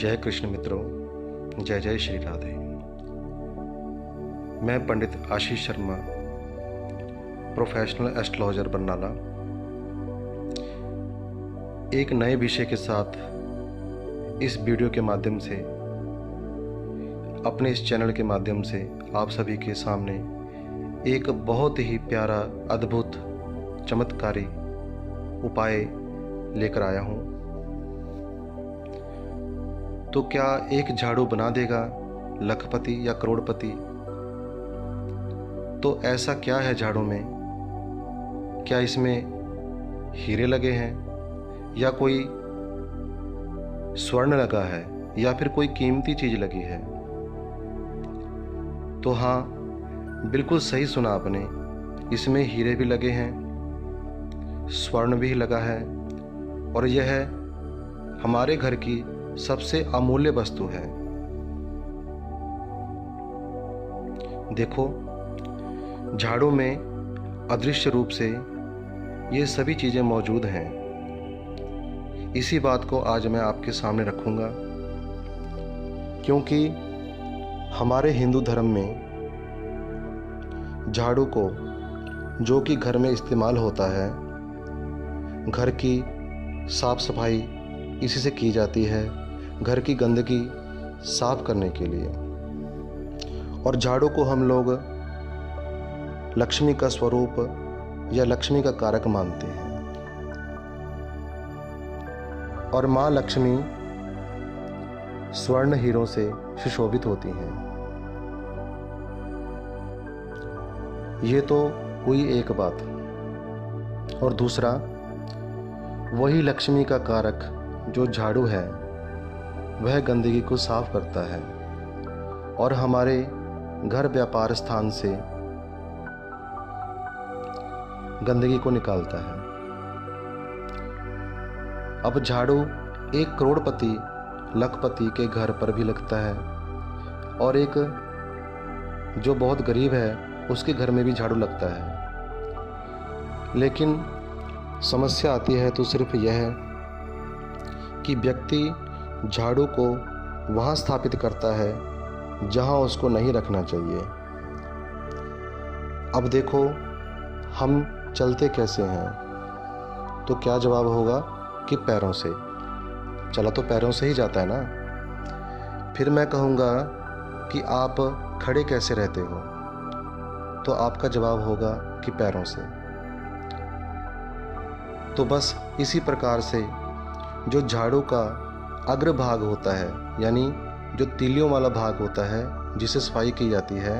जय कृष्ण मित्रों, जय जय श्री राधे। मैं पंडित आशीष शर्मा, प्रोफेशनल एस्ट्रोलॉजर बरनाला, एक नए विषय के साथ इस वीडियो के माध्यम से, अपने इस चैनल के माध्यम से आप सभी के सामने एक बहुत ही प्यारा, अद्भुत, चमत्कारी उपाय लेकर आया हूँ। तो क्या एक झाड़ू बना देगा लखपति या करोड़पति? तो ऐसा क्या है झाड़ू में? क्या इसमें हीरे लगे हैं, या कोई स्वर्ण लगा है, या फिर कोई कीमती चीज लगी है? तो हाँ, बिल्कुल सही सुना आपने। इसमें हीरे भी लगे हैं, स्वर्ण भी लगा है, और यह हमारे घर की सबसे अमूल्य वस्तु है। देखो, झाड़ू में अदृश्य रूप से ये सभी चीज़ें मौजूद हैं। इसी बात को आज मैं आपके सामने रखूंगा, क्योंकि हमारे हिंदू धर्म में झाड़ू को, जो कि घर में इस्तेमाल होता है, घर की साफ सफाई इसी से की जाती है, घर की गंदगी साफ करने के लिए। और झाड़ू को हम लोग लक्ष्मी का स्वरूप या लक्ष्मी का कारक मानते हैं। और माँ लक्ष्मी स्वर्ण हीरों से सुशोभित होती हैं। ये तो हुई एक बात। और दूसरा, वही लक्ष्मी का कारक जो झाड़ू है, वह गंदगी को साफ करता है और हमारे घर व्यापार स्थान से गंदगी को निकालता है। अब झाड़ू एक करोड़पति, लखपति के घर पर भी लगता है, और एक जो बहुत गरीब है उसके घर में भी झाड़ू लगता है। लेकिन समस्या आती है तो सिर्फ यह है कि व्यक्ति झाड़ू को वहाँ स्थापित करता है जहाँ उसको नहीं रखना चाहिए। अब देखो, हम चलते कैसे हैं? तो क्या जवाब होगा कि पैरों से। चला तो पैरों से ही जाता है ना। फिर मैं कहूँगा कि आप खड़े कैसे रहते हो? तो आपका जवाब होगा कि पैरों से। तो बस इसी प्रकार से जो झाड़ू का अग्रभाग होता है, यानी जो तीलियों वाला भाग होता है जिसे सफाई की जाती है,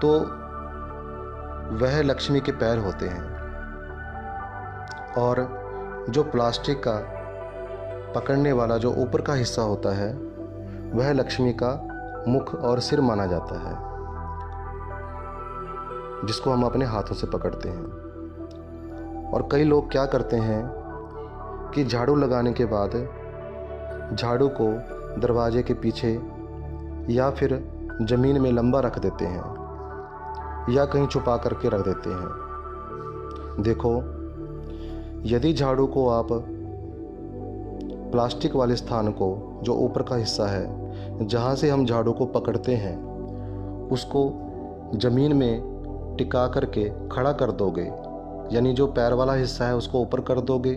तो वह लक्ष्मी के पैर होते हैं। और जो प्लास्टिक का पकड़ने वाला जो ऊपर का हिस्सा होता है, वह लक्ष्मी का मुख और सिर माना जाता है, जिसको हम अपने हाथों से पकड़ते हैं। और कई लोग क्या करते हैं कि झाड़ू लगाने के बाद झाड़ू को दरवाजे के पीछे या फिर ज़मीन में लंबा रख देते हैं, या कहीं छुपा करके रख देते हैं। देखो, यदि झाड़ू को आप प्लास्टिक वाले स्थान को, जो ऊपर का हिस्सा है जहाँ से हम झाड़ू को पकड़ते हैं, उसको ज़मीन में टिका करके खड़ा कर दोगे, यानी जो पैर वाला हिस्सा है उसको ऊपर कर दोगे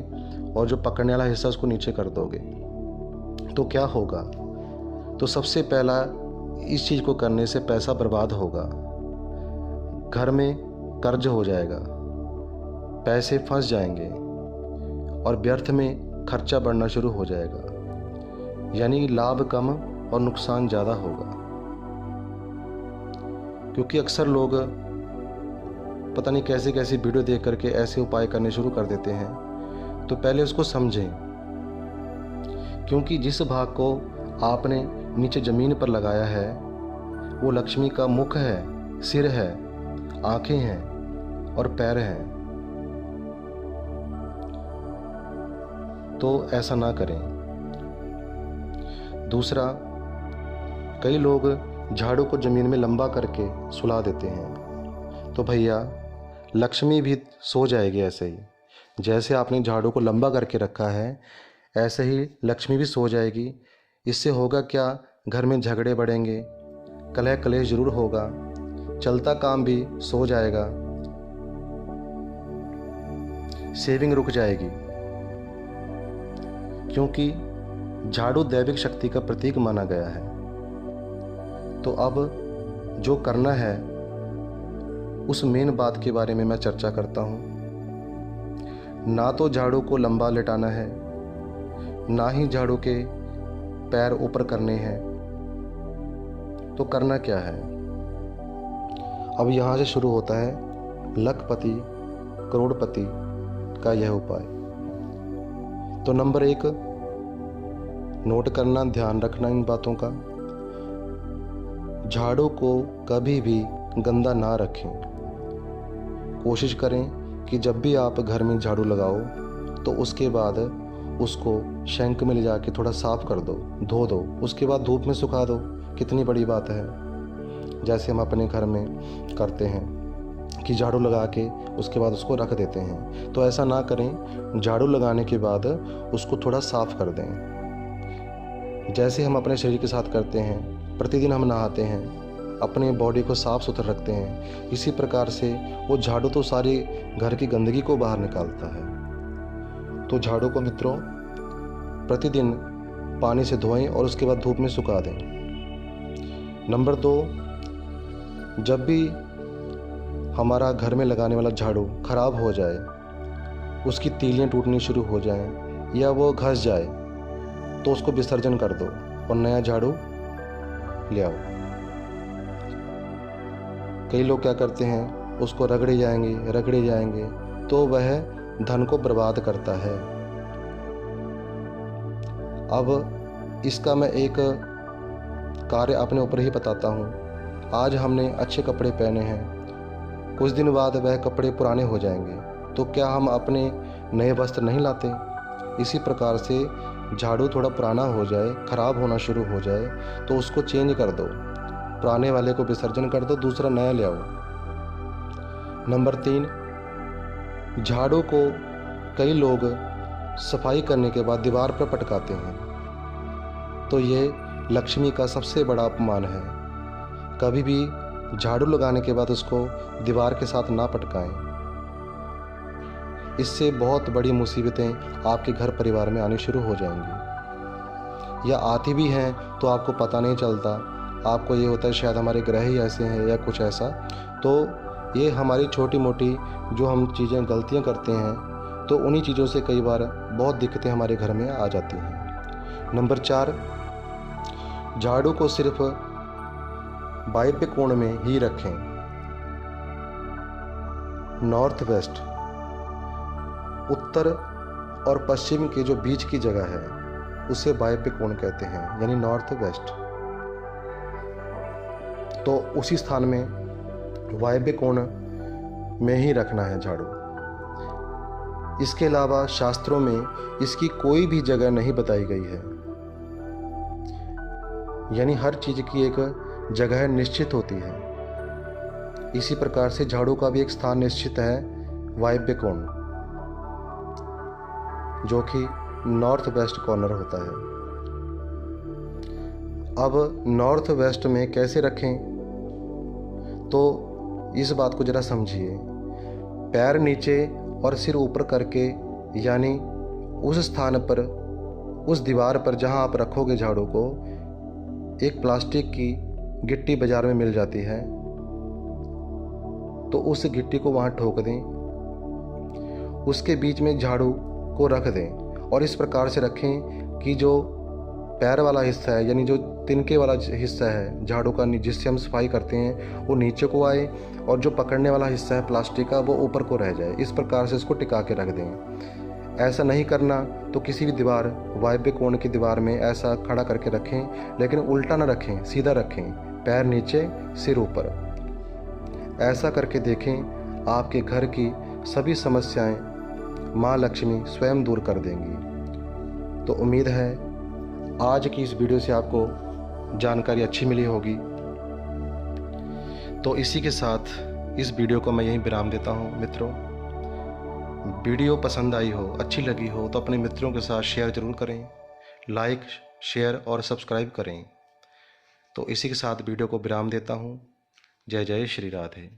और जो पकड़ने वाला हिस्सा उसको नीचे कर दोगे, तो क्या होगा? तो सबसे पहला, इस चीज़ को करने से पैसा बर्बाद होगा, घर में कर्ज हो जाएगा, पैसे फंस जाएंगे और व्यर्थ में खर्चा बढ़ना शुरू हो जाएगा, यानी लाभ कम और नुकसान ज़्यादा होगा। क्योंकि अक्सर लोग पता नहीं कैसी कैसी वीडियो देख करके ऐसे उपाय करने शुरू कर देते हैं। तो पहले उसको समझें, क्योंकि जिस भाग को आपने नीचे ज़मीन पर लगाया है वो लक्ष्मी का मुख है, सिर है, आंखें हैं और पैर हैं। तो ऐसा ना करें। दूसरा, कई लोग झाड़ू को ज़मीन में लंबा करके सुला देते हैं। तो भैया, लक्ष्मी भी सो जाएगी ऐसे ही। जैसे आपने झाड़ू को लंबा करके रखा है, ऐसे ही लक्ष्मी भी सो जाएगी। इससे होगा क्या, घर में झगड़े बढ़ेंगे, कलह कलेश जरूर होगा, चलता काम भी सो जाएगा, सेविंग रुक जाएगी। क्योंकि झाड़ू दैविक शक्ति का प्रतीक माना गया है। तो अब जो करना है उस मेन बात के बारे में मैं चर्चा करता हूँ। ना तो झाड़ू को लंबा लेटाना है, ना ही झाड़ू के पैर ऊपर करने हैं। तो करना क्या है? अब यहाँ से शुरू होता है लखपति करोड़पति का यह उपाय। तो नंबर 1, नोट करना, ध्यान रखना इन बातों का। झाड़ू को कभी भी गंदा ना रखें। कोशिश करें कि जब भी आप घर में झाड़ू लगाओ तो उसके बाद उसको शैंक में ले जाके थोड़ा साफ कर दो, धो दो, उसके बाद धूप में सुखा दो। कितनी बड़ी बात है। जैसे हम अपने घर में करते हैं कि झाड़ू लगा के उसके बाद उसको रख देते हैं, तो ऐसा ना करें। झाड़ू लगाने के बाद उसको थोड़ा साफ कर दें। जैसे हम अपने शरीर के साथ करते हैं, प्रतिदिन हम नहाते हैं, अपने बॉडी को साफ सुथरा रखते हैं, इसी प्रकार से वो झाड़ू तो सारी घर की गंदगी को बाहर निकालता है। तो झाड़ू को मित्रों प्रतिदिन पानी से धोएं और उसके बाद धूप में सुखा दें। नंबर 2, जब भी हमारा घर में लगाने वाला झाड़ू खराब हो जाए, उसकी तीलियां टूटनी शुरू हो जाएं या वो घस जाए, तो उसको विसर्जन कर दो और नया झाड़ू ले आओ। कई लोग क्या करते हैं, उसको रगड़े जाएंगे तो वह धन को बर्बाद करता है। अब इसका मैं एक कार्य अपने ऊपर ही बताता हूँ। आज हमने अच्छे कपड़े पहने हैं, कुछ दिन बाद वह कपड़े पुराने हो जाएंगे, तो क्या हम अपने नए वस्त्र नहीं लाते? इसी प्रकार से झाड़ू थोड़ा पुराना हो जाए, ख़राब होना शुरू हो जाए, तो उसको चेंज कर दो, पुराने वाले को विसर्जन कर दो, दूसरा नया ले आओ। नंबर 3, झाड़ू को कई लोग सफाई करने के बाद दीवार पर पटकाते हैं, तो ये लक्ष्मी का सबसे बड़ा अपमान है। कभी भी झाड़ू लगाने के बाद उसको दीवार के साथ ना पटकाएं। इससे बहुत बड़ी मुसीबतें आपके घर परिवार में आनी शुरू हो जाएंगी, या आती भी हैं तो आपको पता नहीं चलता। आपको ये होता है शायद हमारे ग्रह ही ऐसे हैं या कुछ ऐसा। तो ये हमारी छोटी मोटी जो हम चीज़ें गलतियां करते हैं, तो उन्हीं चीज़ों से कई बार बहुत दिक्कतें हमारे घर में आ जाती हैं। नंबर 4, झाड़ू को सिर्फ वायव्य कोण में ही रखें। नॉर्थ वेस्ट, उत्तर और पश्चिम के जो बीच की जगह है उसे वायव्य कोण कहते हैं, यानी नॉर्थ वेस्ट। तो उसी स्थान में वायव्य कोण में ही रखना है झाड़ू। इसके अलावा शास्त्रों में इसकी कोई भी जगह नहीं बताई गई है, यानी हर चीज़ की एक जगह निश्चित होती है। इसी प्रकार से झाड़ू का भी एक स्थान निश्चित है, वायव्य कोण, जो कि नॉर्थ वेस्ट कॉर्नर होता है। अब नॉर्थ वेस्ट में कैसे रखें, तो इस बात को ज़रा समझिए। पैर नीचे और सिर ऊपर करके, यानी उस स्थान पर, उस दीवार पर जहां आप रखोगे झाड़ू को, एक प्लास्टिक की गिट्टी बाज़ार में मिल जाती है, तो उस गिट्टी को वहां ठोक दें, उसके बीच में झाड़ू को रख दें और इस प्रकार से रखें कि जो पैर वाला हिस्सा है, यानी जो तिनके वाला हिस्सा है झाड़ू का, जिससे हम सफाई करते हैं, वो नीचे को आए और जो पकड़ने वाला हिस्सा है प्लास्टिक का, वो ऊपर को रह जाए। इस प्रकार से इसको टिका के रख दें। ऐसा नहीं करना तो किसी भी दीवार, वायव्य कोण की दीवार में ऐसा खड़ा करके रखें, लेकिन उल्टा ना रखें, सीधा रखें, पैर नीचे सिर ऊपर। ऐसा करके देखें, आपके घर की सभी समस्याएं माँ लक्ष्मी स्वयं दूर कर देंगी। तो उम्मीद है आज की इस वीडियो से आपको जानकारी अच्छी मिली होगी। तो इसी के साथ इस वीडियो को मैं यहीं विराम देता हूँ मित्रों। वीडियो पसंद आई हो, अच्छी लगी हो तो अपने मित्रों के साथ शेयर ज़रूर करें, लाइक, शेयर और सब्सक्राइब करें। तो इसी के साथ वीडियो को विराम देता हूँ। जय जय श्री राधे।